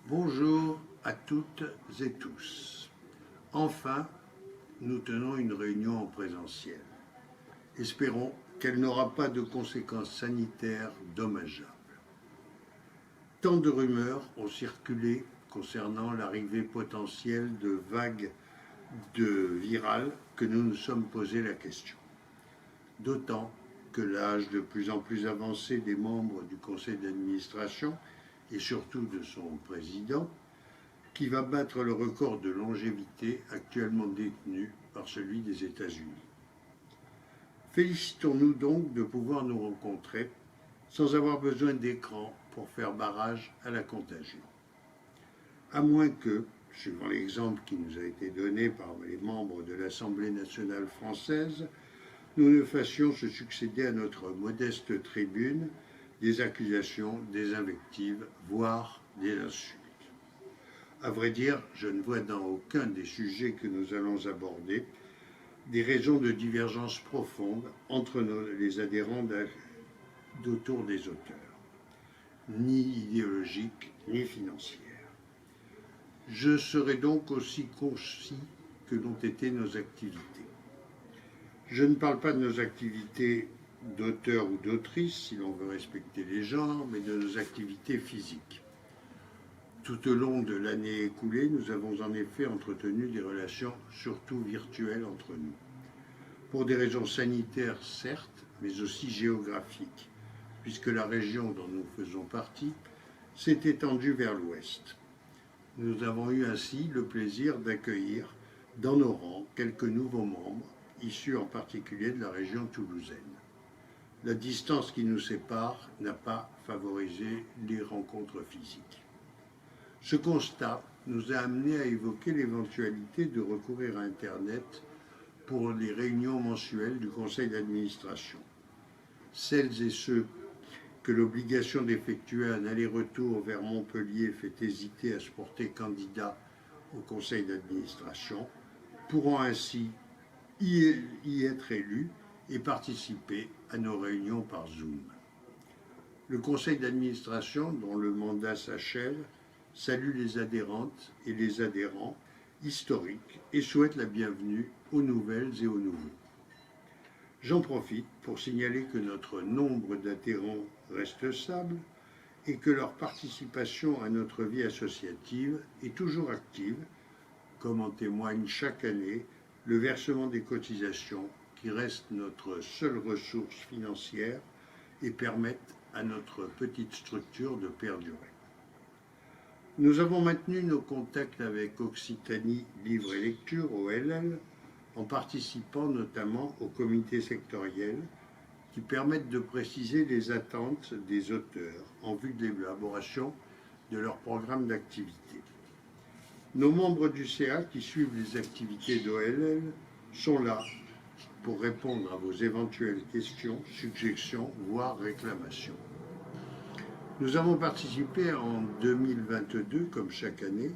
Bonjour à toutes et tous. Enfin, nous tenons une réunion en présentiel. Espérons qu'elle n'aura pas de conséquences sanitaires dommageables. Tant de rumeurs ont circulé concernant l'arrivée potentielle de vagues virales que nous nous sommes posé la question. D'autant que l'âge de plus en plus avancé des membres du conseil d'administration et surtout de son président, qui va battre le record de longévité actuellement détenu par celui des États-Unis. Félicitons-nous donc de pouvoir nous rencontrer sans avoir besoin d'écran pour faire barrage à la contagion. À moins que, suivant l'exemple qui nous a été donné par les membres de l'Assemblée nationale française, nous ne fassions se succéder à notre modeste tribune des accusations, des invectives, voire des insultes. À vrai dire, je ne vois dans aucun des sujets que nous allons aborder des raisons de divergence profonde entre les adhérents d'autour des auteurs, ni idéologiques, ni financières. Je serai donc aussi concis que l'ont été nos activités. Je ne parle pas de nos activités d'auteur ou d'autrice, si l'on veut respecter les genres, mais de nos activités physiques. Tout au long de l'année écoulée, nous avons en effet entretenu des relations surtout virtuelles entre nous. Pour des raisons sanitaires, certes, mais aussi géographiques, puisque la région dont nous faisons partie s'est étendue vers l'ouest. Nous avons eu ainsi le plaisir d'accueillir dans nos rangs quelques nouveaux membres, issus en particulier de la région toulousaine. La distance qui nous sépare n'a pas favorisé les rencontres physiques. Ce constat nous a amenés à évoquer l'éventualité de recourir à Internet pour les réunions mensuelles du conseil d'administration. Celles et ceux que l'obligation d'effectuer un aller-retour vers Montpellier fait hésiter à se porter candidat au conseil d'administration pourront ainsi y être élus et participer à nos réunions par Zoom. Le conseil d'administration, dont le mandat s'achève, salue les adhérentes et les adhérents historiques et souhaite la bienvenue aux nouvelles et aux nouveaux. J'en profite pour signaler que notre nombre d'adhérents reste stable et que leur participation à notre vie associative est toujours active, comme en témoigne chaque année le versement des cotisations qui reste notre seule ressource financière et permettent à notre petite structure de perdurer. Nous avons maintenu nos contacts avec Occitanie Livre et Lecture, OLL, en participant notamment aux comités sectoriels qui permettent de préciser les attentes des auteurs en vue de l'élaboration de leur programme d'activité. Nos membres du CA qui suivent les activités d'OLL sont là pour répondre à vos éventuelles questions, suggestions, voire réclamations. Nous avons participé en 2022, comme chaque année,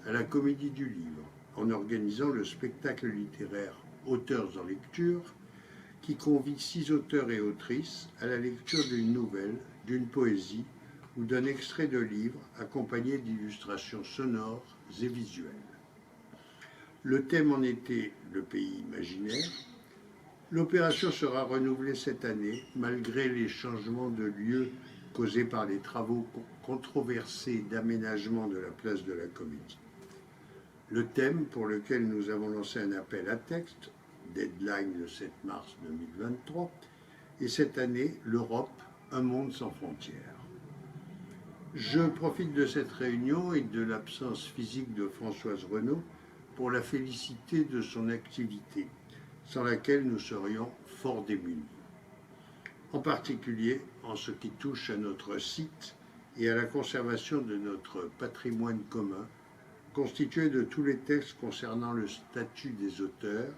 à la Comédie du Livre, en organisant le spectacle littéraire Auteurs en lecture, qui convie 6 auteurs et autrices à la lecture d'une nouvelle, d'une poésie ou d'un extrait de livre accompagné d'illustrations sonores et visuelles. Le thème en était le pays imaginaire. L'opération sera renouvelée cette année, malgré les changements de lieu causés par les travaux controversés d'aménagement de la place de la Comédie. Le thème pour lequel nous avons lancé un appel à texte, deadline le 7 mars 2023, et cette année, l'Europe, un monde sans frontières. Je profite de cette réunion et de l'absence physique de Françoise Renaud pour la féliciter de son activité, sans laquelle nous serions fort démunis. En particulier en ce qui touche à notre site et à la conservation de notre patrimoine commun, constitué de tous les textes concernant le statut des auteurs,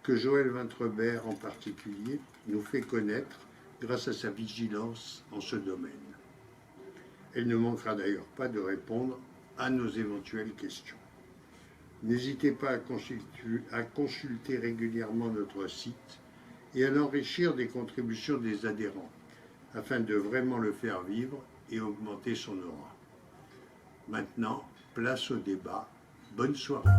que Joël Vintrebert en particulier nous fait connaître grâce à sa vigilance en ce domaine. Elle ne manquera d'ailleurs pas de répondre à nos éventuelles questions. N'hésitez pas à consulter régulièrement notre site et à l'enrichir des contributions des adhérents, afin de vraiment le faire vivre et augmenter son aura. Maintenant, place au débat. Bonne soirée.